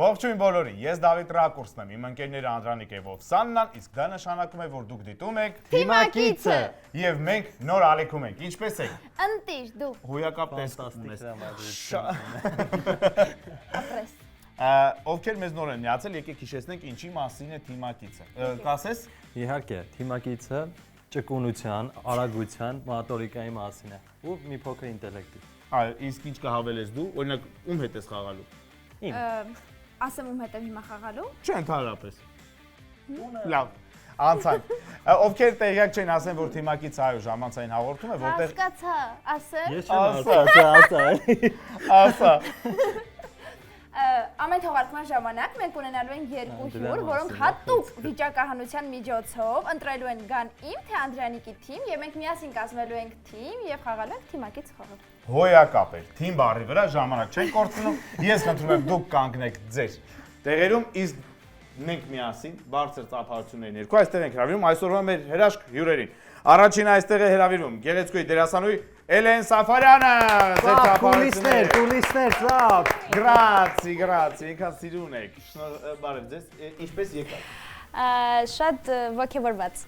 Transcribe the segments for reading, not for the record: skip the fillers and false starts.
Ողջույն բոլորին, ես Դավիթ Ռակուրսն եմ, իմ ընկերները Անդրանիկ եւ Օվսաննան, իսկ դա նշանակում է, որ դուք դիտում եք Թիմակիցը եւ մենք նոր ալիքում ենք։ Ինչպե՞ս եք։ Ընտիր դու։ Հույակապ տեսնում ես։ Ապրես։ Ովքեր մեզ նոր են միացել, եկեք հիշեցնենք ինչի մասին է Թիմակիցը։ Կասես։ Իհարկե, Թիմակիցը ճկունության, արագության, մոտորիկայի մասին է ու մի փոքր ինտելեկտի։ Այո, իսկ ինչ կհավելես դու, օրինակ ում հետ ես խաղալու։ Ասեմ ում հետ եմ հիմա խաղալու։ Չէ, ընդհանրապես։ Լավ։ Անցանք։ Ովքեր տեղյակ չեն, ասեն, որ Թիմակիցը այո ժամանցային հաղորդում է, որտեղ Հասկացա, ասեմ։ Ես չեմ ասա։ Ամեն թողարկման ժամանակ մենք ունենալու ենք երկու հյուր, որոնք հատուկ վիճակահանության միջոցով ընտրելու են գան իմ թե Անդրանիկի թիմ եւ մենք միասին կազմելու ենք թիմ եւ խաղալու ենք Թիմակից խաղը։ Հոյակապ է, թիմ բառի վրա ժամանակ չեն կորցնում, ես խնդրում եմ դուք կանգնեք ձեր տեղերում, իսկ մենք միասին բարձր ծափահարությունների ներքո այստեղ ենք հրավիրում այսօրվա մեր հրաշք հյուրերին։ Առաջին այստեղ է հրավիրում գեղեցկուհի դերասանուհի Էլեն Սաֆարյանը, ձեր ծափահարությունները։ Կուլիսներ, ծափ։ Գրացի, ինքան սիրուն եք։ Բարև ձեզ, ինչպես եկաք։ Շատ ոգևորված։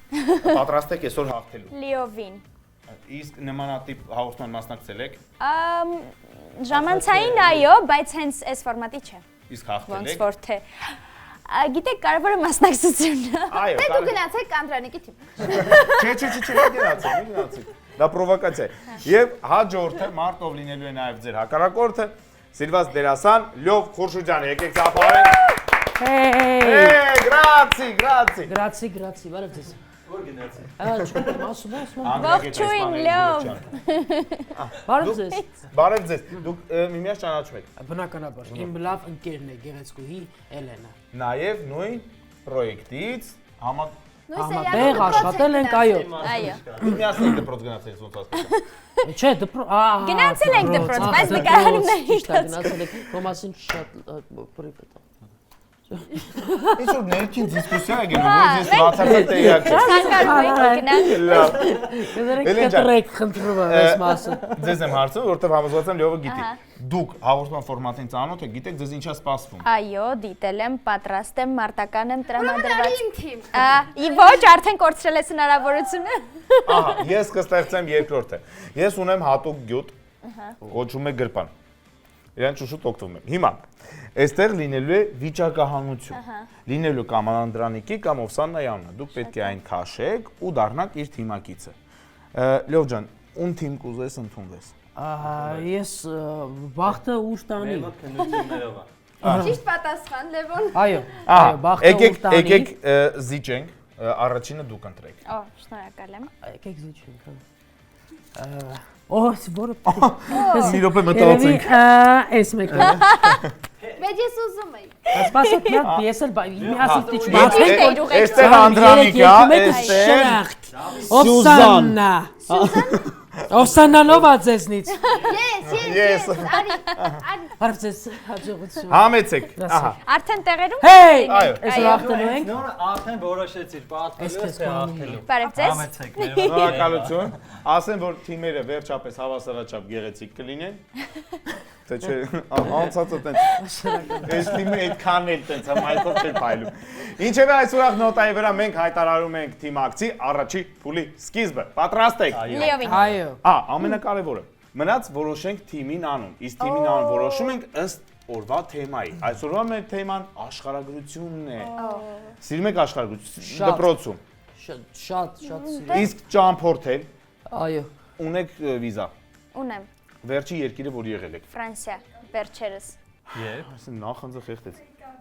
Պատրաստ եք այսօր հաղթելու։ Լիովին։ Իսկ նմանատիպ հաղորդման մասնակցել եք։ Ժամանցային այո, բայց հենց այս ֆորմատի չէ։ Իսկ հաղթել Ոնց եք։ որ թե։ Գիտեք, կարևորը մասնակցությունն է։ Այո, Դե դու գնացեք Անդրանիկի թիմ։ Չէ, մի գնացեք։ Դա պրովոկացիա է։ Եվ հաջորդը մարտով լինելու է նաև ձեր հակառակորդը, սիրված դերասան Լյով Խուրշուջյանը, եկեք ծափահարենք։ Գրացի, բարև ձեզ։ Որ գնացի։ Ասում։ Ողջույն, Լյով։ Բարև ձեզ։ Բարև ձեզ։ Դուք միմյանց ճանաչում եք։ Բնականաբար, իմ լավ ընկերն է գեղեցկուհի Էլենը։ Նաև նույն պրոյեկտից Համատեղ աշխատել ենք, այո։ Այո։ Միմյանց եք դպրոց գնացել ոնց հասկացա։ Չէ, դպրոց, Գնացել ենք դպրոց, բայց նկարահանումների գնացել ենք, ոմասին շատ պրիվետ։ Ինչ որ ներքին դիսկուսիա է գնում, որ ես բացարձակ տեղյակ չեմ։ Ցանկանում եք գնալ։ Լավ։ Կտրեք խնդրում եմ այս մասը։ Ձեզ եմ հարցնում, որտեղ համոզված եմ Լյովը գիտի։ Դուք հաղորդման ֆորմատին ծանոթ եք, գիտեք ձեզ ինչա սպասվում։ Այո, դիտել եմ, պատրաստ եմ, մարտական եմ տրամադրված։ Իմ թիմ։ Ոչ, արդեն կորցրել ես հնարավորությունը։ Ահա, ես կստեղծեմ երկրորդը։ Ես ունեմ հատուկ գյուտ, կոչվում է գրպան։ Իրեն շուշուտ օգտվում եմ։ Հիմա, այստեղ լինելու է վիճակահանություն։ Լինելու կամ Անդրանիկի կամ Օվսաննայի անունը։ Դուք պետք է այն քաշեք ու դառնաք իր թիմակիցը։ Լյով ջան, ում թիմ կուզես ընդունվես։ Ես բախտը ուր տանի։ քննություններով է։ Ճիշտ պատասխան, Լևոն։ Այո, բախտը ուր տանի։ Եկեք զիջենք, առաջինը դուք ընտրեք։ Օ, շնորհակալ եմ։ Եկեք զիջենք։ Օհ, որը Մի րոպե մտածենք։ Այս մեկը։ Բայց ես ուզում եի։ Սպասեք, ես էլ միասին տիչ Այստեղ Անդրանիկ է, այստեղ Օվսաննա։ Օվսաննանով ածեսնից։ Ես։ Բարև ձեզ, հաջողություն։ Համեցեք, ահա։ Արդեն տեղերում։ Հեյ, Այո։ այսօր հաղթելու ենք։ Նոր արդեն որոշեցիր, պատմելու ես թե հաղթելու։ Բարև ձեզ։ Համեցեք։ Շնորհակալություն։ Ասեմ, որ թիմերը վերջապես հավասարաչափ գեղեցիկ կլինեն։ Թե չէ, անցածը տենց։ Այս թիմը այդքան էլ տենց այսօր չէր փայլում։ Ինչևէ այսօր նոտայի վրա մենք հայտարարում ենք թիմակցի առաջի փուլի սկիզբը։ Պատրաստ եք։ Լիովին։ Այո։ Ամենակարևորը։ Մնաց որոշենք թիմին անուն։ Իսկ թիմին անուն որոշում ենք ըստ օրվա թեմայի։ Այսօրվա մեր թեման աշխարհագրությունն է։ Սիրում եք աշխարհագրություն դպրոցում։ Շատ սիրում։ Իսկ ճամփորդել Այո։ ունեք վիզա։ Ունեմ։ Վերջի երկիրը որ եղել եք։ Ֆրանսիա, վերջերս։ Եվ Ասեն նախանձը խեղդեց։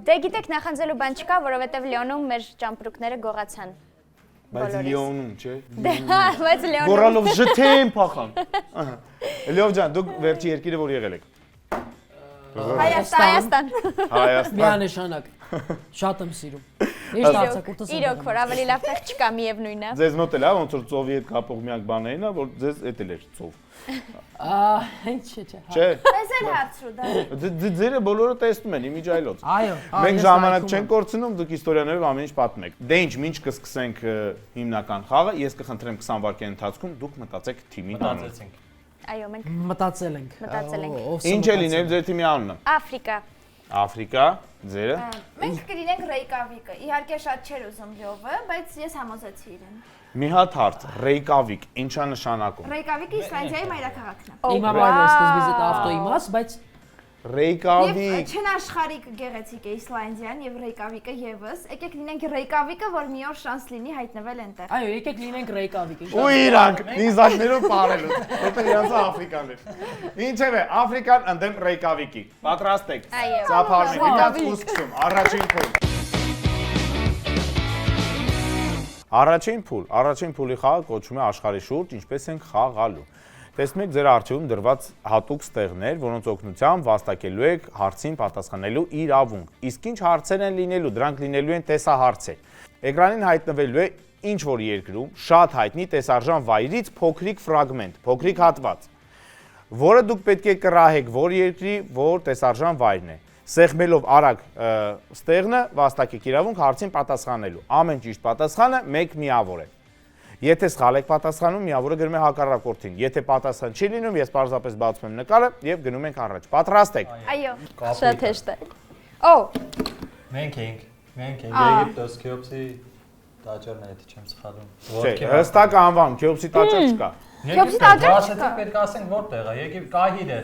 Դե գիտեք, նախանձելու բան չկա, որովհետև Լիոնում մեր ճամպրուկները գողացան։ Բայց Լիոնում, չէ։ Դե հա, բայց Լիոնում։ Գորալով ժթեն փախան։ Ահա։ Լիով ջան, դուք վերջի երկիրը որ եղել եք։ Հայաստան։ Հայաստան։ Միանշանակ։ Շատ եմ սիրում։ Միշտ արձակուրդս եմ։ Իրոք, որ ավելի լավ տեղ չկա միևնույնն է։ Ձեզ մոտ էլ է ոնց որ ծովի հետ կապող միակ բաներին է, որ ձեզ էդ էլ էր ծով։ Ինչ չէ։ Չէ։ Ես էլ հարցրու դա։ Ձերը բոլորը տեսնում են իմիջայլոց։ Այո։ Մենք ժամանակ չենք կորցնում, դուք իստորիաներով ամեն ինչ պատմում եք։ Դե ինչ, ինչ կսկսենք հիմնական խաղը, ես կխնդրեմ 20 վայրկյան ընթացքում դուք մտածեք թիմի անունը։ մտածեցինք։ Այո, մենք Մտածել ենք։ մտածել ենք։ Ինչ է լինել ձեր թիմի անունը։ Աֆրիկա։ Աֆրիկա, ձերը։ Մենք կլինենք Ռեյկավիկը։ Իհարկե շատ չէր ուզում լյովը, բայց ես համոզեցի իրեն։ Մի հատ հարց, Ռեյկավիկ, ինչա նշանակում։ Ռեյկավիկը Իսլանդիայի մայրաքաղաքն է։ Իմ համար է սկզբից այդ ավտոյի մաս, բայց Եվ Ռեյկավիկ։ չնաշխարհիկ գեղեցիկ է Իսլանդիան եւ Ռեյկավիկը եւս։ Եկեք լինենք Ռեյկավիկը, որ մի օր շանս լինի հայտնվել այնտեղ։ այո, եկեք լինենք Ռեյկավիկ։ Ու իրանք նիզակներով բարելու։ Որտեղ իրանց Աֆրիկան էր։ Ինչևէ, Աֆրիկան ընդդեմ Ռեյկավիկի։ Պատրաստ եք։ Այո։ Ծափարնի, իրանց ու սկսում։ Առաջին փուլ։ Առաջին փուլի խաղը կոչվում է աշխարհի շուրջ, ինչպես ենք խաղալու։ Տեսնում եք ձեր առջևում դրված հատուկ ստեղներ, որոնց օգնությամբ վաստակելու եք հարցին պատասխանելու իրավունք։ Իսկ ինչ հարցեր են լինելու, դրանք լինելու են տեսահարցեր։ Էկրանին հայտնվելու է ինչ որ երկրում շատ հայտնի տեսարժան վայրից փոքրիկ ֆրագմենտ, փոքրիկ հատված, որը դուք պետք է կռահեք, որ երկրի, որ տեսարժան վայրն է։ Սեղմելով արագ ստեղնը վաստակեք իրավունք հարցին պատասխանելու։ Ամեն ճիշտ պատասխանը 1 միավոր է։ Եթե սխալ եք պատասխանում, միավորը գրում է հակառակորդին։ Եթե պատասխան չի լինում, ես պարզապես բացում եմ նկարը եւ գնում ենք առաջ։ Պատրաստ եք։ Այո։ Շատ հեշտ է։ Օ, Մենք Եգիպտոս Քեոպսի տաճարն է, եթե չեմ սխալվում։ Չէ, հստակ անվան, Քեոպսի տաճար չկա։ Քեոպսի տաճար չկա։ Պետք է ասենք որտեղ է, Եգիպտ Կահիրը,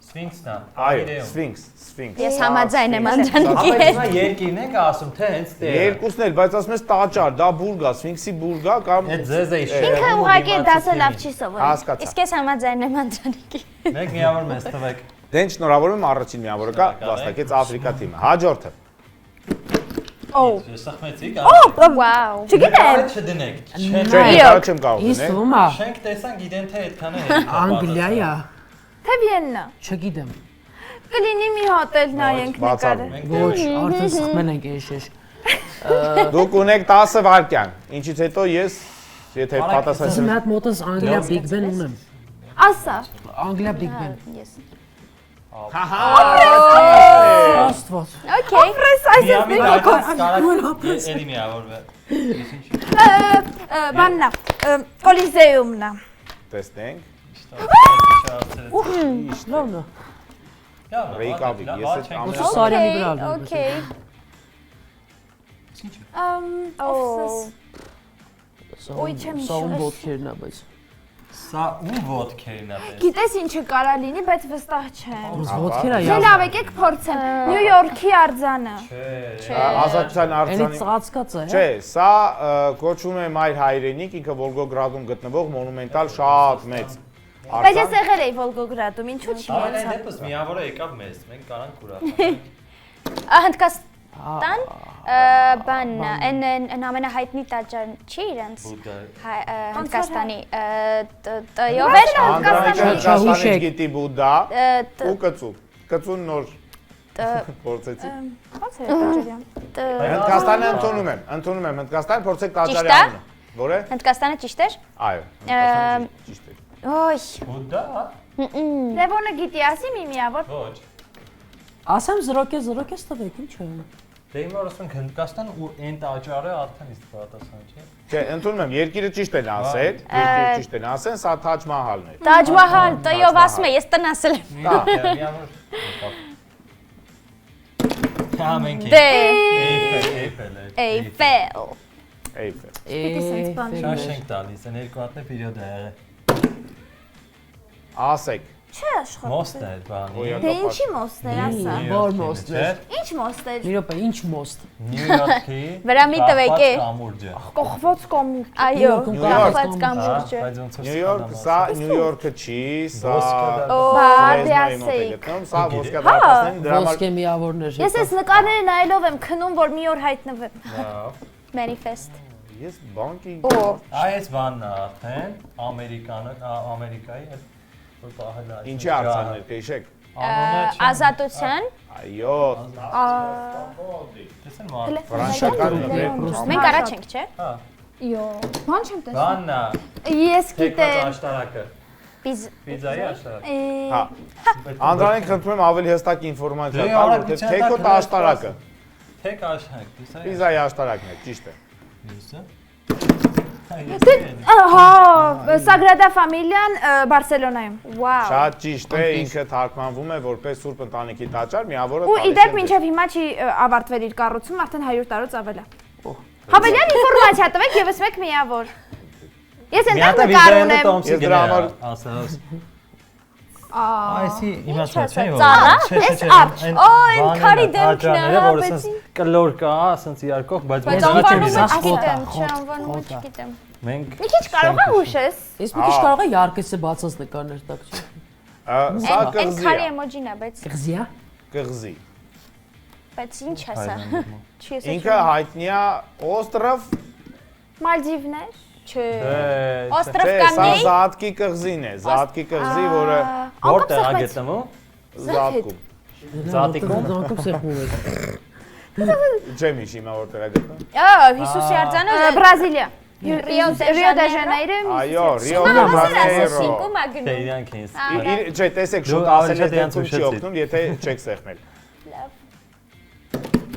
Սֆինքսն է, Այո, Սֆինքս։ Ես համաձայն եմ Անդրանիկի հետ։ Ապա երկիրն ենք ասում, թե հենց տեղ։ Երկուսն էլ, բայց ասում ես տաճար, դա բուրգ է, Սֆինքսի բուրգ է կամ Այդ ձեզ է իշխել։ Ինքը ուղղակի դասը լավ չի սովորում։ հասկացա։ Իսկ ես համաձայն եմ Անդրանիկի։ Մեկ միավոր մեզ տվեք։ Դեն շնորհավորում եմ առաջին միավորը կա, վաստակեց Աֆրիկա թիմը։ Հաջորդը։ Օ, Սխմեցիք։ Վաու։ չգիտեմ։ Չդնեք։ Չէ, դա չեմ կարող Ինձ դնել։ թվում է Շենք տեսան գիտեն թե այդքան է։ Անգլիայի է, Թե Վիեննա։ չգիտեմ։ Կլինի մի հոտել նայենք նկարը։ Ոչ, արդեն սխմել ենք էշ։ Դուք ունեք 10 վայրկյան, ինչից հետո ես, եթե Ասում պատասխանեմ, եմ մոտս Անգլիա Big Ben ունեմ։ Ասա։ Անգլիա Big Ben։ Ես։ Աստված։ Okay։ Միամի կարակ էլի միավորվե։ Բաննա, Կոլիզեումնա։ տեսնենք, Լավն է։ Ռեյկավիկ, ես այդ ամենը Սարյանի վրա ալու։ Okay։ Ոյ, չեմ հիշում։ Սա ոտքերն է, բայց։ Սա ու ոդքերն է։ Գիտես ինչը կարա լինի, բայց վստահ չեմ։ Ոտքեր է Չէ, լավ, եկեք փորձեմ։ Նյու Յորքի արձանը։ ազատության Էլի արձանի։ ծածկած է։ Չէ, սա կոչվում է Մայր հայրենիք, ինքը Վոլգոգրադում գտնվող մոնումենտալ շատ մեծ Բայց ես արձան։ եղել էի Վոլգոգրադում, ինչու՞ չի Այն եղա։ դեպս միավորը եկավ մեզ, մենք կարանք ուրախանանք։ Հնդկաստան բանն են ամենահայտնի տաճարն չի իրենց Հնդկաստանի տյով էր Անդրանիկը Հնդկաստանից Հուշեք։ գիտի Բուդդա ու կծու։ Կծուն նոր փորձեցի։ Ո՞նց է տաճարյան։ Հնդկաստանը ընդունում եմ Հնդկաստանը փորձեք Ճիշտ է։ տաճարանը։ Որ է։ Հնդկաստանը ճիշտ էր։ Այո, Հնդկաստանը ճիշտ է։ Ոյ։ Բուդդա։ Լևոնը գիտի, ասի մի միավոր։ Ոչ։ Ասեմ 0.0 տվեք, ինչ է։ Դե հիմա ասում ենք Հնդկաստան ու այն տաճարը արդեն իսկ պատասխան չէ։ Չէ, ընդունում եմ, երկիրը ճիշտ են ասել, երկիրը ճիշտ են ասեն, սա Թաջ Մահալն է։ Տաջ Մահալ, տյով ասում է, ես տնն ասել եմ։ Դա, Միավոր։ Հա մենք Դե Էյֆել։ Էյֆել։ Էյֆել։ Շատ շենք տալիս, այն երկու հատնե պերիոդ է եղել։ Ասեք։ Չէ, աշխատ։ Մոստը է բանի։ Դե ինչի մոստներ ասա։ Որ մոստներ։ Ինչ մոստեր։ Մի րոպե, ինչ մոստ։ Նյու Յորքի։ Վրա մի տվեք է։ Կամուրջը։ Կողված կոմուտ։ Այո, Նյու Յորք։ կախված կամուրջը։ Բայց ոնց որ Նյու Յորք, սա Նյու Յորքը չի, սա Բադիասեի։ Սա ոսկե դարպասներին դրա համար Ոսկե միավորներ։ Ես այս նկարները նայելով եմ քնում, որ մի օր հայտնվեմ։ Լավ։ Manifest։ ես բանկի Այս բանն է արդեն Ամերիկայի այդ որ պահել է։ ինչի արձաններ կհիշեք։ Անունը Ազատության։ Այո, Տեսեն ման։ ֆրանսիական Մենք առաջ ենք, չէ։ Հա։ Յո, բան չեմ տեսնում։ Բանն է։ Ես Թեկված գիտեմ։ աշտարակը։ Պիզայի աշտարակը։ Հա։ Անդրանիկ խնդրում եմ ավելի հստակ ինֆորմացիա Դե, տալ, որտեղ արագության թեկոտ տակ աշտարակը, Թեք աշտարակ, տեսա։ Պիզայի աշտարակն է, ճիշտ է։ Յեսը։ Հա, Sagrada Familia-ն Բարսելոնայում։ Վաու։ Շատ ճիշտ է, ինքը թարգմանվում է որպես Սուրբ Ընտանիքի տաճար, միավորը Ու իդեպ մինչև հիմա չի ավարտվել իր կառուցումը, արդեն 100 տարուց ավել է։ Հավելյալ ինֆորմացիա տվեք եւս մեկ միավոր։ Ես այնտեղ նկար ունեմ։ Ես դրա համար ասած Այսի իմացա չէ՞ որ ծառա։ Էս արջ։ Այն քարի դեմքն է, հա, բայց կլոր կա, ասենց իարկող, բայց Բայց մենք անվանումը չգիտեմ, չէ, անվանումը չգիտեմ։ մենք Մի քիչ կարող ես հուշես։ Ես մի քիչ կարող եմ яркость-ը բացած նկարներ տակ չէ։ սա Այն կղզի քարի է, էմոջին է, բայց Կղզիա։ կղզի։ ինչ է սա։ Չի Ինքը հայտնի է Օստրով, Մալդիվներ։ Չէ։ չէ, Օստրով սա Կանեի։ Զատկի կղզին է, Զատկի կղզի, որը որտեղ է գտնվում։ Զատկում։ Զատիկում։ Զատիկում սեղմում է։ Չեմ հիշի հիմա որտեղ է գտնվում։ Հիսուսի արձանը Բրազիլիա։ Rio de Janeiro։ Այո, Ռիո դե Ժանեյրո։ Սինկում է Դե գնում։ իրանք ինձ։ Չէ, տեսեք, Դու շուտ ավելի ասել եք շատ դեպքում չի հուշեցի։ օգնում, եթե չեք սեղմել։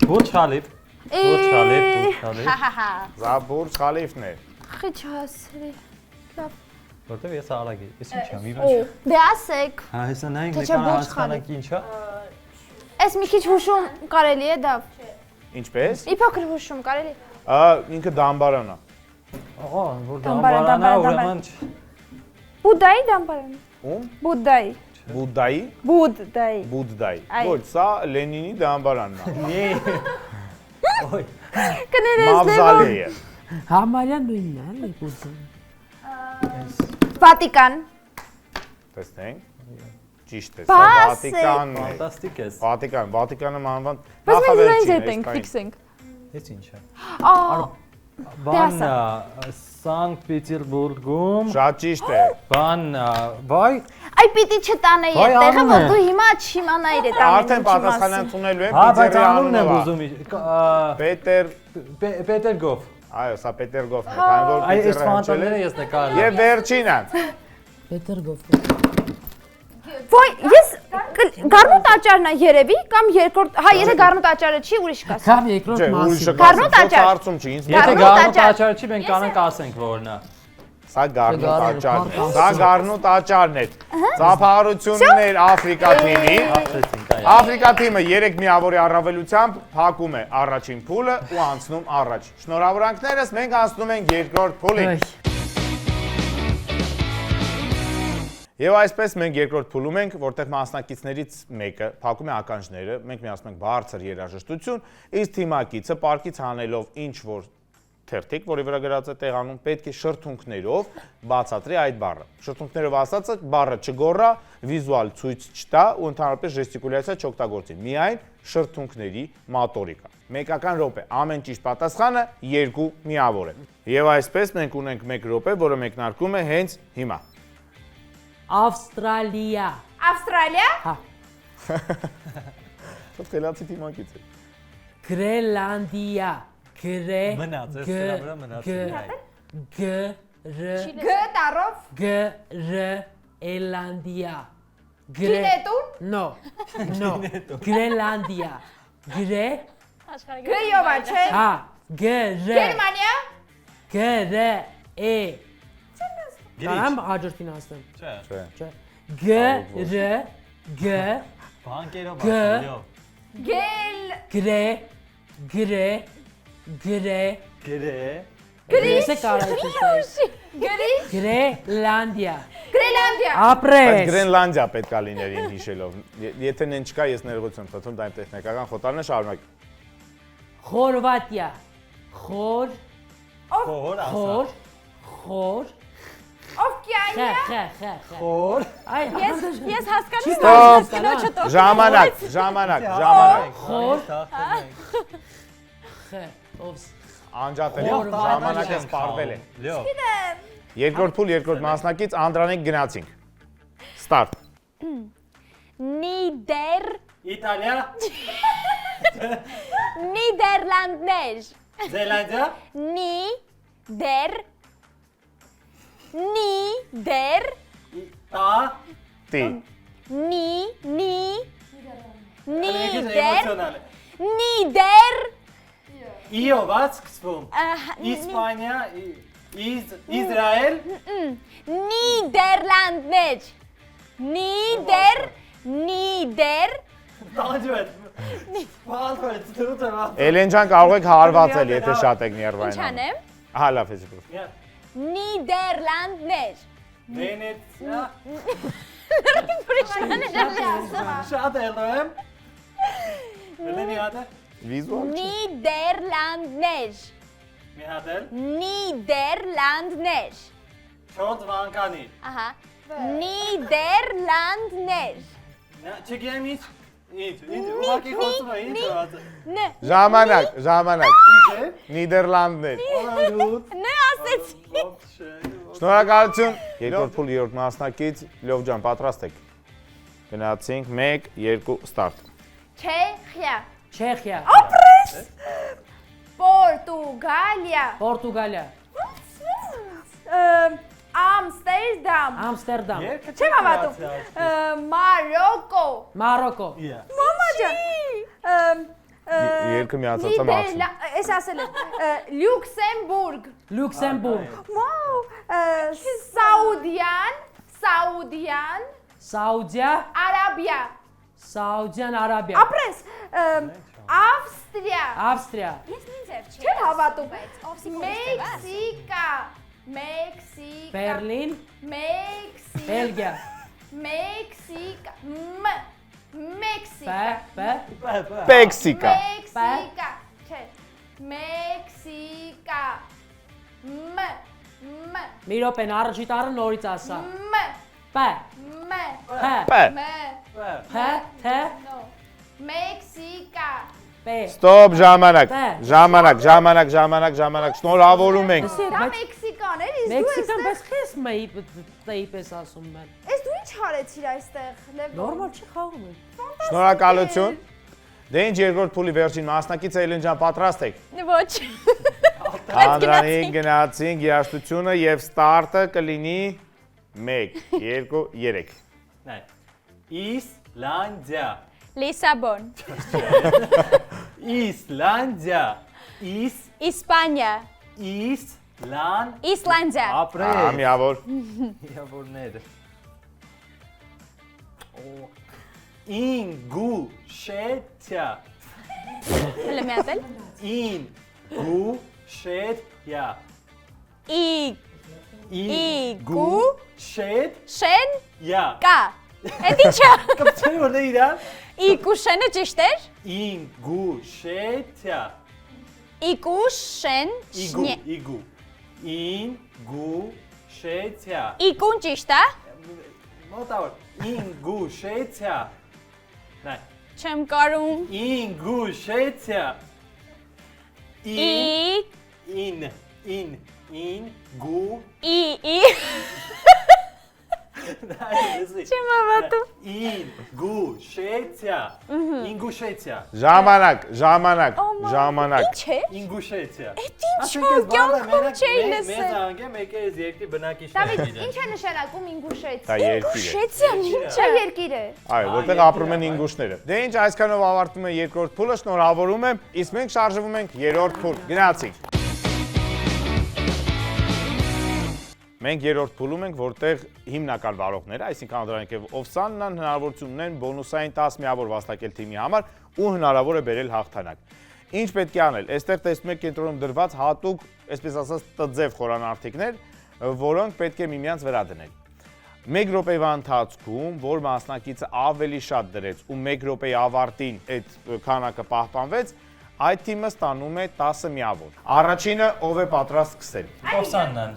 Բուրջ Խալիֆ։ Բուրջ Խալիֆ, Բուրջ Խալիֆ։ Հա։ Զա Բուրջ Խալիֆն է։ Խիչ հասրի։ Որտեվ ես արագ եմ։ Ես ինչ եմ, մի բան։ Դե ասեք։ Հա, հեսա նայենք Թե չէ նկարը Բուրջ հասկանակի ինչա։ Էս մի քիչ հուշում կարելի է դա։ Ինչպես։ Մի փոքր հուշում կարելի։ Ինքը դամբարան է։ Ահա, որ Դամբարան, դամբարանա դամբարան, ուրեմն Բուդդայի դամբարան։ Ում։ Բուդդայի։ Բուդդայի, Բուդդայի։ Բուդդայի։ Այ։ Ոչ, սա Լենինի դամբարանն է։ Ոյ, Կներես Մավզալեյը։ Համարյա նույնն է, էլի կուզում։ Վատիկան։ Տեսնենք։ Ճիշտ է, սա Բաս է։ Վատիկանն է։ ֆանտաստիկ է։ Վատիկանը մանավանդ Բայց մենք նախավերջին դրանից է, ենք, սպայն։ ֆիքսենք։ Ես ինչ է։ Բան Բան Սանկտ Պետերբուրգում, Շատ ճիշտ է։ բան վայ, Այ պիտի չտանեի Վայ, այդտեղը, անուն է։ որ դու հիմա չիմանայիր այդ Արդեն պատասխան ընդունելու եմ հա, բայց Պիտերի անունն եմ անունը։ ուզում։ Պետեր, Պետերգով։ այո, սա Պետերգոֆն է, քանի որ Այ այս Պիտերը հնչել ֆանտոմները է։ ես նկարել եմ։ Եվ վերջինը։ Պետերգով։ Ոյ, ես Գառնոտ աճարն է երևի կամ երկրորդ, հա, եթե Գառնոտ աճարը չի, ուրիշ կաս։ Կամ երկրորդ Չէ, ուրիշը մասը։ Գառնոտ կասում, աճար։ հարցում չի, ինձ Եթե Գառնոտ գառնոտ աճար։ աճար չի, մենք կանենք ասենք որն է։ Սա Գառնոտ Գառնոտ աճարն է։ աճար։ Սա Գառնոտ աճարն է։ Ծափահարություններ Աֆրիկա թիմի։ Ասեցինք այո։ Աֆրիկա թիմը 3 միավորի առավելությամբ փակում է առաջին փուլը ու անցնում առաջ։ Շնորհավորանքներս մենք անցնում ենք երկրորդ փուլին։ Եվ այսպես մենք երկրորդ փուլում ենք, որտեղ մասնակիցներից մեկը փակում է ականջները, մենք միացնում ենք բարձր երաժշտություն, իսկ թիմակիցը պարկից հանելով ինչ որ թերթիկ, որի վրա գրած է տեղանում, պետք է շրթունքներով բացատրի այդ բառը։ Շրթունքներով ասածը բառը չգոռա, վիզուալ ցույց չտա ու ընդհանրապես ժեստիկուլյացիա չօգտագործի։ Միայն շրթունքների մատորիկա։ Մեկական րոպե, ամեն ճիշտ պատասխանը 2 միավոր է։ Եվ այսպես մենք ունենք 1 րոպե, որը մեկնարկում է հենց հիմա։ Ավստրալիա։ Ավստրալիա։ Հա։ Ո՞վ խելացի թիմակից է։ Գրելանդիա։ Մնաց, ես դրա վրա մնացի։ Գ տառով։ Գրելանդիա։ Գինետուն։ No. Գրելանդիա։ Գրե։ Գյովա, չէ։ Հա, գրե։ Գերմանիա։ Գրե։ Կարամ հաջորդին ասեմ։ Չէ։ Չէ։ Գրե։ Գ։ Բանկերով Գ- ասելյո։ Գել։ Գրե։ Գրե։ Գրե։ Գրե։ Գրես է կարայից։ Գրի։ Գրելանդիա։ Գրելանդիա։ Բայց Ապրես։ Գրենլանդիա պետք է լիներ ին հիշելով։ Եթե նեն չկա, ես ներողություն խնդրում, դա իմ տեխնիկական խոտարն է, շարունակ։ Խորվատիա։ Խոր։ Խոր ասա։ Խոր։ Խոր։ Օվկիանիա։ Խ։ Խոր։ Այ Ես հասկանում Ստոպ։ եմ կնոջը տող։ Ժամանակ։ Խոր։ Խ։ Օվս։ Անջատել Խոր, ժամանակը սպառվել է։ Լյո։ Երկրորդ փուլ, երկրորդ մասնակից Անդրանիկ գնացինք։ Ստարտ։ Նիդեր Իտալիա։ Նիդերլանդներ։ Զելանդիա։ Նիդեր Նիդեր Տա։ Տի։ Նիդեր Նիդեր Իո, ված սկսվում։ Իսպանիա։ Իսրայել։ Նիդերլանդներ։ Տանջուետ։ Բալթոյց դուտը։ Էլեն ջան կարող եք հարվածել, եթե շատ եք Ինչ ներվային։ անեմ։ Ահա լավ է զգուշ։ Նիդերլանդներ։ Վենեցիա։ Նիդերլանդներ։ Շատ ելնեմ։ Էլենի հատը։ Վիզուալ։ Նիդերլանդներ։ Մի հատել։ Նիդերլանդներ։ Չորդ վանկանի։ Ահա։ Նիդերլանդներ։ Չգեմ ինչ։ Ինչ, ուղակի խոսում է, ինչ հատը։ Ն Ժամանակ։ Ինչ է։ Նիդերլանդներ։ Օրանդուտ։ Ն ասեցի։ Շնորհակալություն։ Երկրորդ փուլ երրորդ մասնակից Լյով ջան, պատրաստ եք։ Գնացինք 1 2 start։ Չեխիա, Չեխիա, Պորտուգալիա, Պորտուգալիա, Ամստերդամ, Ամստերդամ, չեմ հավատում, Մարոկո, Մարոկո, մամա ջան, Երկը միացած է մաքսիմում։ Ես ասել եմ, Լյուքսեմբուրգ, Լյուքսեմբուրգ, Վաու, Սաուդյան, Սաուդիա, Արաբիա, Սաուդյան Արաբիա, ապրես, Ավստրիա, Ավստրիա, Ես նույն ձև չեմ հավատում, Մեքսիկա։ Մեքսիկա, Բերլին, Մեքսիկա, Բելգիա, Մեքսիկա, Մեքսիկա, Պեքսիկա։ Մեքսիկա, չէ, Մեքսիկա, մի րոպեն առաջի տարը նորից ասա, Պ, Հ, Հ, Թե, Մեքսիկա, Պ, Ստոպ, ժամանակ։ Շնորհավորում ենք։ դա Մեքսիկան էր, իսկ դու Մեքսիկան այստեղ, պես խես տեի պես ասում են, ես դու ինչ հարեցիր այստեղ, Լևոն։ նորմալ չի խաղում են, Շնորհակալություն։ Դե ինչ երկրորդ փուլի վերջին մասնակիցը Էլեն ջան, պատրաստ եք։ Ոչ։ Անդրանիկ գնացինք երաժշտությունը եւ ստարտը կլինի 1 2 3։ Նայ։ Իսլանդիա։ Լիսաբոն։ Իսլանդիա։ Իսպանիա։ Իսլանդիա։ Ապրել։ Ամիավոր։ Միավորները։ Ինգուշետիա։ Հələ մի հատ էլ։ Ինգուշետիա։ Շեն Շետիա։ կա։ Էդ ինչա։ Կապչեն որ իրան։ Իգուշենը ճիշտ էր։ Ինգուշետիա։ Իգուշեն։ Իգու։ Ինգուշետիա։ Իգուն ճիշտ է։ Մոտավոր։ Ինգուշետիա։ Նայ։ Չեմ կարում։ Ինգուշետիա։ Ինգու։ Չեմ հավատում։ Ինգուշետիա։ Ինգուշետիա։ Ժամանակ։ Ինչ է։ Ինգուշետիա։ Էդ ինչ կյանքում չէի Մեզ լսել։ անգամ եկե ես երկրի բնակիչներ Դավիթ, իրեն։ ինչ է նշանակում ինգուշեցիա։ Դա երկիր է։ Շեցիան ինչ Դա է։ երկիր է։ Այո, որտեղ ապրում են ինգուշները։ Դե ինչ, այսքանով ավարտվում է երկրորդ փուլը, շնորհավորում եմ, իսկ մենք շարժվում ենք երրորդ փուլ։ Գնացինք։ Մենք երրորդ փուլում ենք, որտեղ հիմնական վարողները, այսինքն Անդրանիկ եւ Օվսաննան հնարավորություն ունեն բոնուսային 10 միավոր վաստակել թիմի համար ու հնարավոր է բերել հաղթանակ։ Ինչ պետք է անել։ Այստեղ տեսնում եք կենտրոնում դրված հատուկ, այսպես ասած, տձև խորանարդիկներ, որոնք պետք է միմյանց վրա դնել։ 1 րոպեվա ընթացքում, որ մասնակիցը ավելի շատ դրեց ու 1 րոպեի ավարտին այդ քանակը պահպանվեց, այդ թիմը ստանում է 10 միավոր։ Առաջինը ով է պատրաստ սկսել։ Օվսաննան։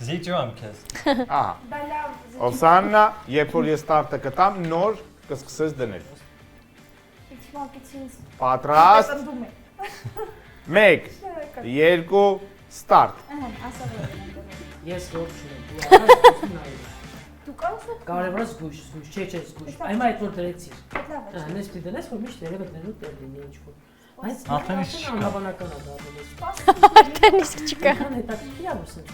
Զիջում քեզ։ Ահա։ Օվսաննա, երբ որ ես ստարտը կտամ, նոր կսկսես դնել։ Պատրաստ։ 1 2 start։ ես որ չունեմ, Դու կարող ես կարևորը զգույշ, չէ, զգույշ, այմ այդ որ դրեցիր, նես պիտենես, որ միշտ երևը դնելու տեր լինի ինչ-որ, բայց Արդեն իսկ չկա։ անհավանական է դարում ես, Արդեն իսկ չկա։ Ան հետաքրքիր է որ սենց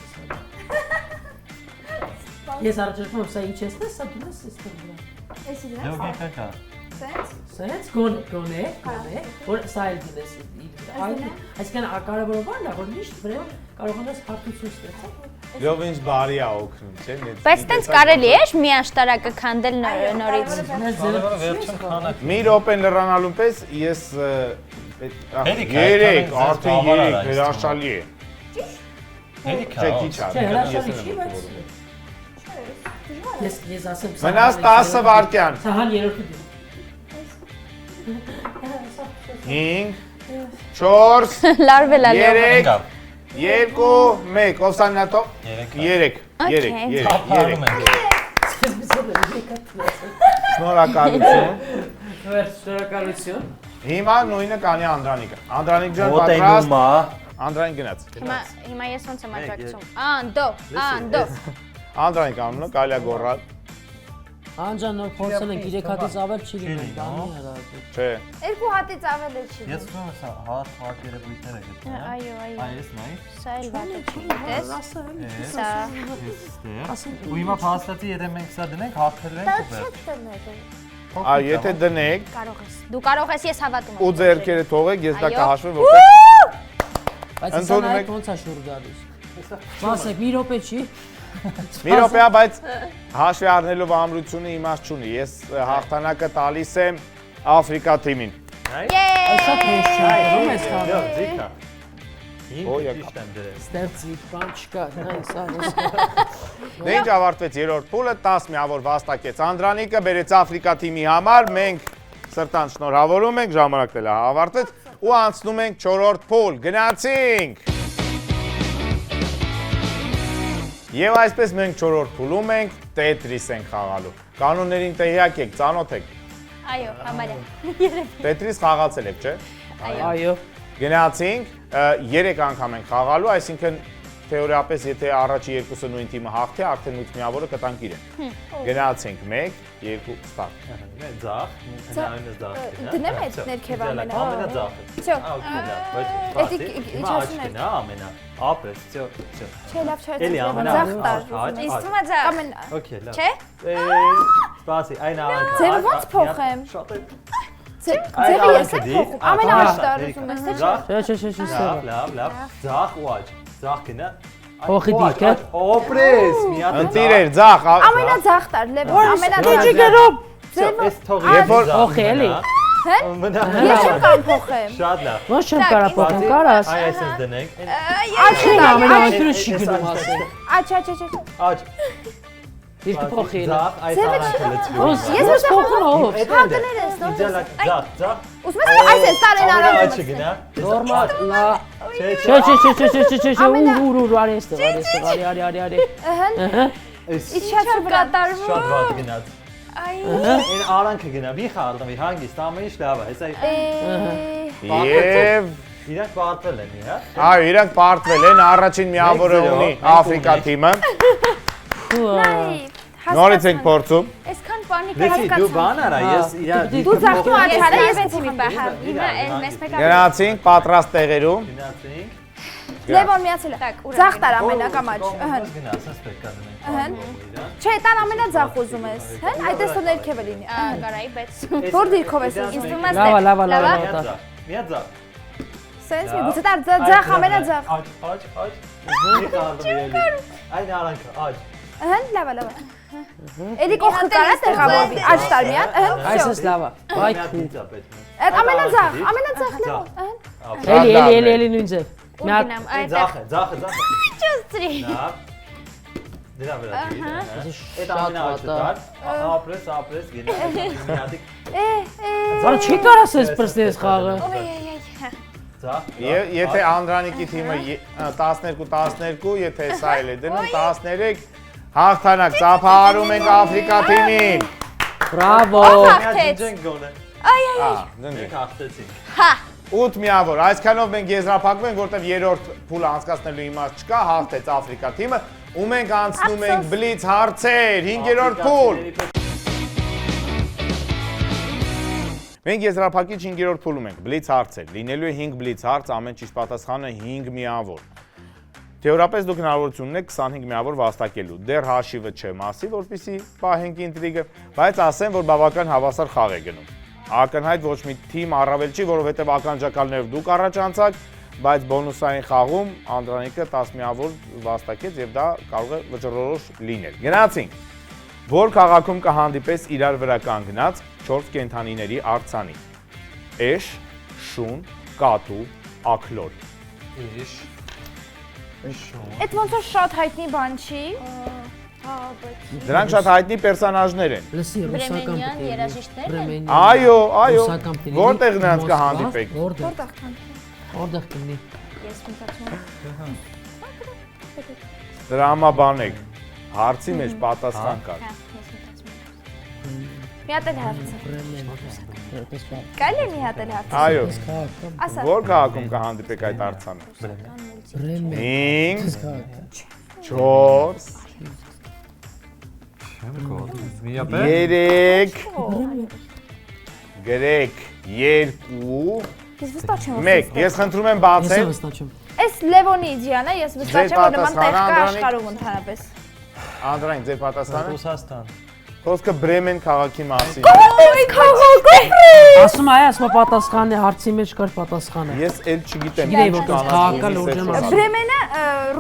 ես առաջարկում եմ սա ինչ ես տես, սա դու ես ես տեղ վրա, էսի դրա։ Լոգիկա կա։ Սենց գոնե, որ սա էլ դնես այսինքն կարևորը բանն է, որ միշտ վրան կարողանաս հարթություն ստեղծել։ Լավ ինձ բարի է օգնում, չէ՞։ Բայց տենց կարելի է մի աշտարակը քանդել նորից։ Մի րոպե լրանալուն պես ես երեք, արդեն երեք, հրաշալի է։ Հերիքա։ Չէ, քիչ է։ Չէ, հրաշալի չի, բայց ես ասեմ Մնաց 10 վայրկյան։ Սահան երրորդը դու։ 5 4 Լարվել է լավ։ 3 2 1 Օվսանյատով 3 Շնորհակալություն։ Շնորհակալություն։ Հիմա նույնը կանի Անդրանիկը։ Անդրանիկ ջան, պատրաստ։ Անդրանիկ գնաց։ Հիմա ես ոնց եմ աջակցում։ Անդո։ Անդրանիկ անունը կարելի է գոռալ։ Անջան նոր փորձել ենք 3 հատից ավել չի լինում, բանի հրաժարվի։ Չէ։ 2 հատից ավել է չի։ Ես ուզում եմ սա հատ երևույթները գտնել։ Այո։ Այս նայ։ Սա էլ վատ չի, տես։ Սա։ Ու հիմա փաստացի եթե մենք սա դնենք, հաղթելու ենք ու վերջ։ Այ եթե դնեք Կարող ես։ Դու կարող ես, ես հավատում եմ։ ու ձեռքերը թողեք, ես դա Այո։ կհաշվեմ, որտեղ Բայց սա Ընդունում նայեք եք- ոնց է շուր գալիս։ Մասեք մի րոպե չի։ մի րոպե, բայց հաշվի առնելով ամրությունը իմաստ չունի։ Ես հաղթանակը տալիս եմ Աֆրիկա թիմին։ Այսա փոշ չի, ում ես խաղը։ Ձիքա։ Օ, Ինքը ճիշտ եմ դրել։ Ստեղծիկ, բան չկա, նայ սա։ Դե ինչ ավարտվեց երրորդ փուլը, 10 միավոր վաստակեց Անդրանիկը, բերեց Աֆրիկա թիմի համար, մենք սրտան շնորհավորում ենք, ժամանակն էլ ավարտվեց ու անցնում ենք 4-րդ փուլ։ Գնացինք։ Եվ այսպես մենք 4-րդ փուլում ենք, Tetris ենք խաղալու։ Կանոններին տեղյակ եք, ծանոթ եք։ Այո, համարյա։ Tetris խաղացել եք, չէ՞։ Այո։ Գնացինք, 3 անգամ ենք խաղալու, այսինքն թեորիապես եթե առաջի երկուսը նույն թիմը հաղթի, արդեն 8 միավորը կտանք իրեն։ Գնացինք 1 2 start։ Ձախ, հնարինս ձախ։ Դնեմ այդ ներքև ամենը։ Ամենաձախը։ Всё։ Բայց Էդիկ հիմա աչքն է ամենա։ Ապրես, всё, всё։ Չէ, լավ չէ։ Էլի ամենա։ Ձախ տար։ Իսկ թվում է ձախ։ Ամեն Okay, լավ։ Չէ։ Սպասի, այն արանքը։ Ձերը ոնց փոխեմ։ Շատ է։ Ձևը ես եմ փոխում։ Ամենաաշտար ուզում ես, թե չէ։ Չէ, Լավ, լավ, լավ։ Ձախ ու աջ։ Ձախ գնա։ Փոխի դիրքը։ Օպրես, մի հատ։ Ընտիրեր, ձախ։ Ամենաձախ տար, լեվը, ամենաձախ։ Այս թողի։ Երբ որ Փոխի էլի։ Ես չեմ կարող փոխեմ։ Շատ լավ։ Ոնց չեմ կարա փոխեմ, կարաս։ Այ այսպես դնենք։ Աչքն ամենաանտուրը չի գնում ասել։ Աչ։ Աջ։ Դիրքը փոխի էլի։ Ձախ, այս արանքը լցվի։ Ոնց ես փոխում ով։ Իդեալակ, ձախ, ձախ։ Ուզում ես այս է տարեն Աչը առանց։ գնա։ Նորմալ, լա։ Չէ, Չէ, ուրուր, արի։ Իչա կատարվում։ Շատ վատ գնաց։ Այն արանքը գնա, մի խառնվի, հանգիստ, ամեն ինչ լավ է, հեսա Եվ իրանք պարտվել են, հա։ այո, իրանք պարտվել են, առաջին միավորը ունի Աֆրիկա թիմը։ Նորից ենք փորձում։ Այսքան պանիկ Լսի, դու բան արա, ես իրար Դու ձախտու աչքարը ես ես մի բան։ Հիմա մեզ մեկ Գնացինք պատրաստ տեղերում։ գնացինք։ Լևոն միացել է։ Ձախ տար ամենակամաչ։ Գնաց, ասես պետք է Ըհն։ դնենք։ Չէ, տան ամենաձախ ուզում ես։ Հեն, այդտեղ ներքևը լինի։ Կարայի, բայց Որ դիրքով ես ուզում։ ինձ թվում է Լավա։ Միա ձախ։ Սենց մի գուցե տար ձախ ամենաձախ։ Աջ։ Մի խառնվի էլի։ Այն արանքը, աջ։ Ըհն, լավա։ Էլի կողքը կարա տեղավորվի։ Աչ տար մի հատ։ Ըհն։ Այսս լավա։ Բայ քու։ Այդ ամենաձախ Լևոն։ Ըհն։ Էլի նույն ձև։ Մի հատ գնամ այդ Ձախը։ ճուստրի։ Լավ։ Դրա վրա դի։ Այդ ամենաաճը դար։ Ապրես գնա։ Մի հատիկ Զարը չի կարաս ես պրստես խաղը։ ձախ։ Եթե Անդրանիկի թիմը 12-12, եթե սա էլ է դնում 13, հաղթանակ ծափահարում ենք Աֆրիկա թիմին։ Բրավո։ Ջնջենք գոնը։ Դնենք։ Հաղթեցինք։ 8 միավոր, այսքանով մենք եզրափակվում ենք, որտեղ երրորդ փուլը անցկացնելու իմաստ չկա, հաղթեց Աֆրիկա թիմը, ու մենք անցնում ենք բլից հարցեր, 5-րդ փուլ։ Մենք եզրափակիչ 5-րդ փուլում ենք, բլից հարցեր, լինելու է 5 բլից հարց, ամեն ճիշտ պատասխանը 5 միավոր։ Թեորապես դուք հնարավորություն ունեք 25 միավոր վաստակելու, դեռ հաշիվը չեմ ասի, որպեսզի պահենք ինտրիգը, բայց ասեմ, որ բավական հավասար խաղ է գնում։ Ակնհայտ ոչ մի թիմ առավել չի, որովհետև ականջակալներով դուք առաջանցաք, բայց բոնուսային խաղում Անդրանիկը 10 միավոր վաստակեց եւ դա կարող է վճռորոշ լինել։ Գնացինք։ Որ քաղաքում կհանդիպես իրար վրա կանգնած 4 կենդանիների արձանի։ Էշ, շուն, կատու, աքլոր։ Իշ։ Շուն։ Այդ ոնց որ շատ հայտնի բան չի։ Դրանք շատ հայտնի պերսոնաժներ են։ Լսի, ռուսական Բրեմենյան երաժիշտներն են։ Այո, այո։ Ռուսական պիտի լինի, Որտեղ նրանց Մոսկվա, կհանդիպեք։ Որտեղ կլինի։ Ես մտածում եմ։ Դրամաբանեք։ Հարցի մեջ պատասխան կար։ Մի հատ էլ հարցը։ Կարելի է մի հատ էլ հարցը։ Այո։ Ասա։ Որ քաղաքում կհանդիպեք այդ արձանը։ 5 4 Չեմ գոհ։ Միապե։ 3 Գրեք 2 Ես վստահ չեմ։ 1 Ես խնդրում եմ Ես բացել։ վստահ Այս Լևոնի իդեալն է, ես վստահ չեմ, որ նման տեղ կա աշխարհում ընդհանրապես։ Անդրանիկ, ձեր պատասխանը։ Ռուսաստան։ Խոսքը Բրեմեն քաղաքի մասին։ Ոայ քաղաքը։ ասում այ ասում պատասխանն է հարցի մեջ կար պատասխանը։ Ես էլ չգիտեմ։ Գիտեի, որ քաղաքական ուժեմ ասում։ Բրեմենը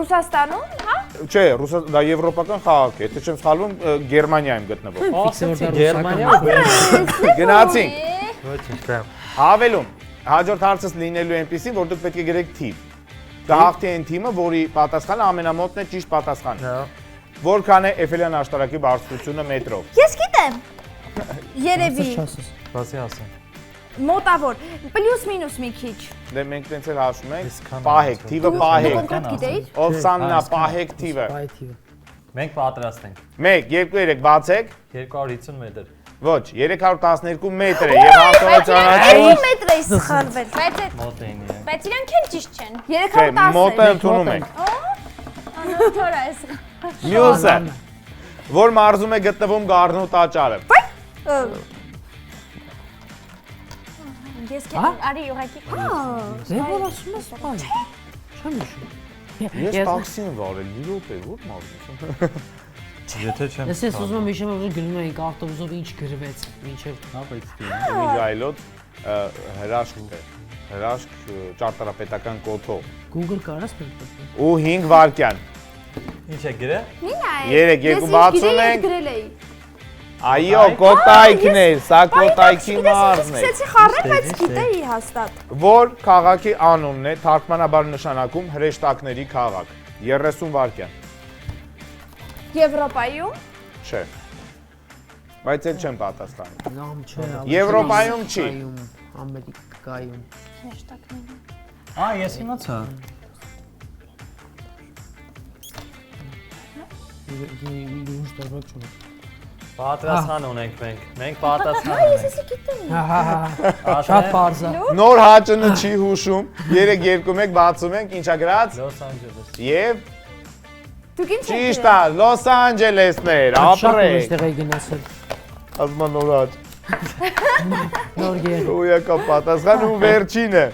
Ռուսաստանում, հա։ Չէ, դա եվրոպական քաղաք է, եթե չեմ սխալվում, Գերմանիայում գտնվող։ Ասեցի Գերմանիա։ Գնացինք։ Ոչինչ բեմ։ Հավելում, հաջորդ հարցս լինելու է այնպեսին, որ դուք պետք է գրեք թիվ։ Կհաղթի այն թիմը, որի պատասխանը ամենամոտն է ճիշտ պատասխանը։ Որքան է Էֆելյան աշտարակի բարձրությունը մետրով։ Ես գիտեմ։ Երևի Բացի ասեմ։ մոտավոր, պլյուս մինուս մի քիչ։ Դե մենք տենց էլ հաշվում ենք, Այսքան պահեք, թիվը Դու պահեք։ կոնկրետ գիտեիր։ Օվսաննա, պահեք թիվը։ Բայթիվը։ Մենք պատրաստ ենք։ 1, 2, 3, բացեք։ 250 մետր։ Ոչ, 312 մետր է եւ հաղթողը Այդ մետրը է սխալվել։ Բայց այդ Մոտ էինի է։ բայց իրանք էլ ճիշտ չեն։ 310 մոտը է։ ընդունում ենք։ Անօթոր է։ Մյուսը, որ մարզում է գտնվում Գառնու տաճարը։ Ես արի ուղակի։ Դե որ ասում ես բայ։ Չեմ հիշում։ Ես տաքսի եմ վարել, մի րոպե, որ մարզում։ Եթե չեմ։ Ես ուզում եմ հիշեմ, որ գնում էինք ավտոբուսով ինչ գրվեց, ինչև Հա, բայց դի։ Միջայլոց հրաշք է։ Հրաշք ճարտարապետական կոթո։ Google կարաս պետք։ Ու 5 վայրկյան։ Ինչ է գրե։ Մի նայ։ 3, 2 բացում ենք։ Գրել էի։ Այո, կոտայքն է, սա կոտայքի մարզն է։ Սկսեցի խառնել, բայց գիտեի հաստատ։ Որ քաղաքի անունն է, թարգմանաբար նշանակում հրեշտակների քաղաք։ 30 վայրկյան։ Եվրոպայում։ Չէ։ Բայց էլ չեմ պատասխանում։ Նամ չէ։ Եվրոպայում չի։ Ամերիկայում։ Ա, ես իմացա։ Ինչ տարբեր չունի։ Պատրաստան ունենք մենք։ Մենք պատրաստան Ես ունենք։ էսի գիտեի։ Հա, շատ բարձ է։ Նոր հաճնը չի հուշում։ 3, 2, 1 բացում ենք, ինչա գրած։ Լոս Անջելես։ Եվ Դուք ինչ եք ճիշտ է, Լոս Անջելեսներ, Շատ ապրեք։ ուշտեղ էի գնացել։ Ասում եմ նոր հաճ։ Նոր գեր։ Ույակա պատասխան ու վերջինը։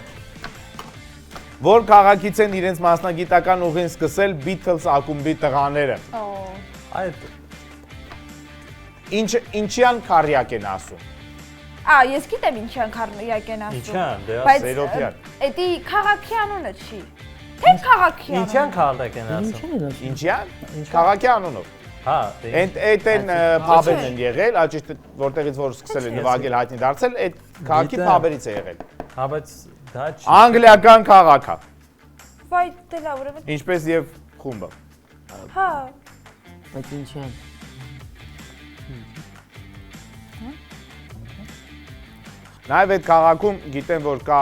Որ քաղաքից են իրենց մասնագիտական ուղին սկսել Beatles ակումբի տղաները։ Այդ Ինչյան քարյակ են ասում։ Ա, ես գիտեմ ինչյան քարնոյակ են ասում։ ինչան, դե Բայց Սերոպյան։ էդի քաղաքի անունը չի։ Թե քաղաքի անունը։ ինչան քարտակ են ասում։ Ինչն է ասում։ Ինչյան։ Քաղաքի անունով։ Հա, դե Այդ են փաբերն են եղել, աջիշտ որտեղից որ սկսել են նվագել հայտնի դարձել, այդ քաղաքի փաբերից է եղել։ հա, բայց դա չի։ Անգլիական քաղաք է, Վայ, դե լավ, ուրեմն։ ինչպես եւ խումբը։ Հա։ Բայց ինչան։ Նաեւ այդ քաղաքում գիտեմ որ կա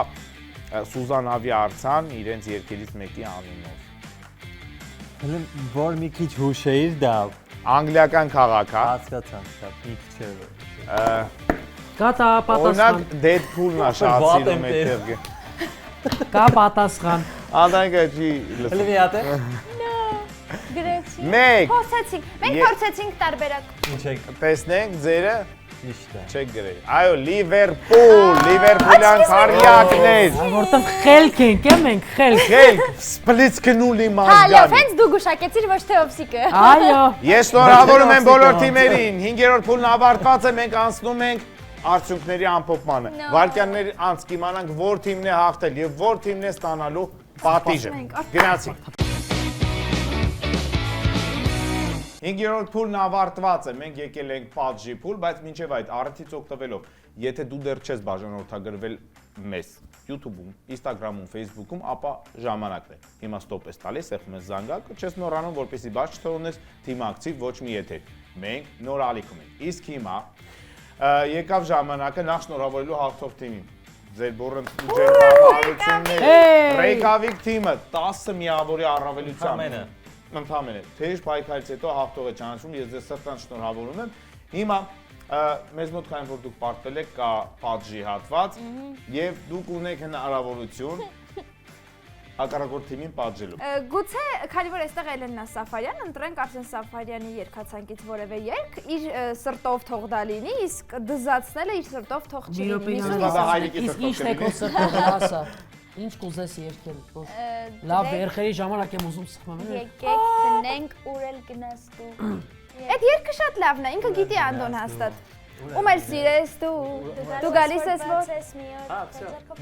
Սուզանավի արձան իրենց երկերից մեկի անունով։ Հələ որ մի քիչ հուշեիր դա։ Անգլիական քաղաք է։ Հասկացամ, շատ մի քիչ է։ Կա պատասխան։ Օրինակ Deadpool-ն է շատ Վատ սիրում եմ այդ տեղ։ տեղը։ Կա պատասխան։ Անդայնքը չի Հələ լսում։ մի հատ է։ Գրեցի։ Մեկ, Փորձեցինք։ Մենք փորձեցինք տարբերակ։ Ինչ է։ տեսնենք ձերը Ճիշտ է։ չեք գրել։ Այո, Լիվերպուլ, Լիվերպուլյան քարյակներ։ Որտեվ խելք ենք, մենք խելք։ Խելք, սպլիցկնուլի Հա, լավ, մազգան։ հենց դու գուշակեցիր ոչ թե օֆսիկը։ Այո։ Ես շնորհավորում եմ բոլոր թիմերին։ 5-րդ փուլն ավարտված է, մենք անցնում ենք արդյունքների ամփոփմանը։ Վարկյանների անց կիմանանք որ թիմն է հաղթել եւ որ թիմն է ստանալու պատիժը։ Գնացինք։ 5-րդ փուլն ավարտված է։ Մենք եկել ենք պատժի փուլ, բայց մինչև այդ առիթից օգտվելով, եթե դու դեռ չես բաժանորդագրվել մեզ YouTube-ում, Instagram-ում, Facebook-ում, ապա ժամանակն է։ Հիմա ստոպ ես տալիս, եղում ես զանգակը, չես նորանում, որպեսզի բաց չթողնես թիմակցիվ ոչ մի եթեր։ Մենք նոր ալիքում ենք։ Իսկ հիմա եկավ ժամանակը նախ շնորհավորելու հաղթող թիմին։ Ձեր բորըն ջերմավարությունները։ Ռեյկավիկ թիմը 10 միավորի առավելությամբ։ Ընդամենը։ Թեժ պայքարից հետո հաղթող է ճանաչում, ես ձեզ սրտան շնորհավորում եմ։ Հիմա մեզ մոտ քանի որ դուք պարտվել եք կա պատժի հատված եւ դուք ունեք հնարավորություն հակառակորդ թիմին պատժելու։ Գուցե, քանի որ այստեղ Էլենա Սաֆարյան, ընտրենք Արսեն Սաֆարյանի երգացանկից որևէ երգ, իր սրտով թող դա լինի, իսկ դզացնելը իր սրտով թող չլինի։ Իսկ ինչ տեքո սրտով ասա։ Ինչ կուզես երգել։ Լավ երգերի ժամանակ եմ ուզում սխմեմ։ Եկեք դնենք ուր գնաս դու։ Այդ երգը շատ լավն է, ինքը գիտի Անդոն հաստատ։ Ում էլ սիրես դու գալիս ես որ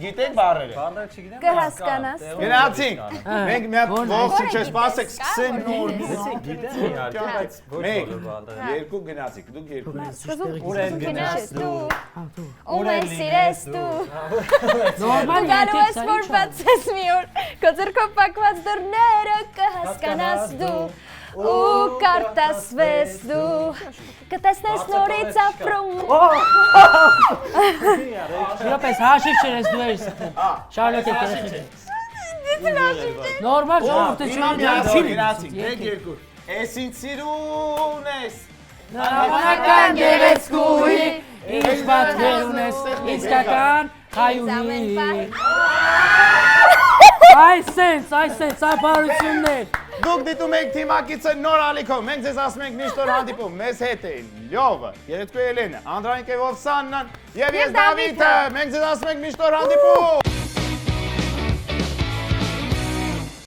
Գիտեք բառերը։ Բառերը չգիտեմ։ կհասկանաս։ Գնացինք։ Մենք մի հատ ողջ չսպասեք, սկսենք նոր։ Գիտեմ իհարկե, բայց ոչ բոլոր բառերը։ Երկու գնացիք, դուք երկու։ Ուր են գնաս դու։ Ում էլ սիրես դու։ Նորմալ Գալու ես որ բացես մի օր, քո ձեռքով պակված դռները կհասկանաս դու։ Ու կարտասվես դու, կտեսնես նորից ապրում։ Իրապես հաշիվ չես դու ես սխմում։ Շարունակեք երեխեք։ Նորմալ ժողովուրդը Գնացինք, մեկ երկու։ Էս ինձ սիրուն ես։ Նավանական գեղեցկուհի, ինչ պատկեր ունես, իսկական հայուհի։ Այս ապարություններ։ Դուք դիտում եք թիմակիցը նոր ալիքով, մենք ձեզ ասում ենք միշտ օր հանդիպում, մեզ հետ է Լյովը, Երեծկու Էլենը, Անդրանիկ Էվովսաննան և ես Դավիթը, մենք ձեզ ասում ենք միշտ օր հանդիպում։